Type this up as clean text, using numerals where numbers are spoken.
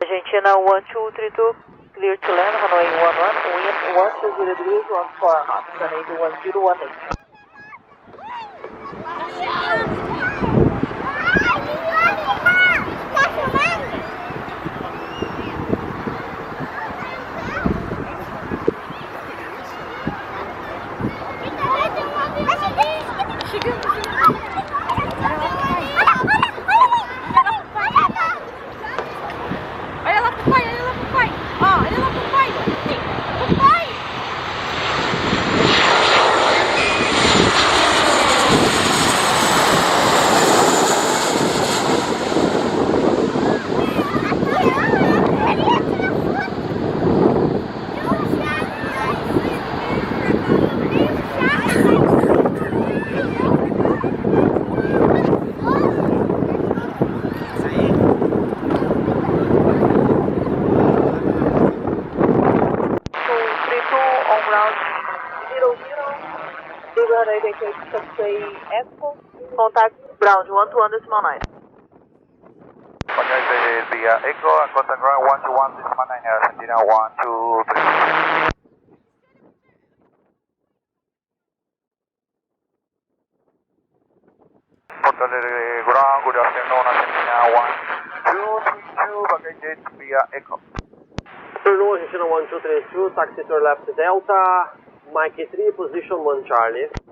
Argentina 1232, clear to land, Hanoi 11, wind 120 degrees, 14 knots, runway 1018. Contact ground 121.9. Palegre via Echo, contact ground 121.9, Argentina 123. Porto Alegre ground, good afternoon, Argentina 1232, baggage via Echo. Afternoon, Argentina 1232, taxi to left Delta, Mike 3, position 1 Charlie.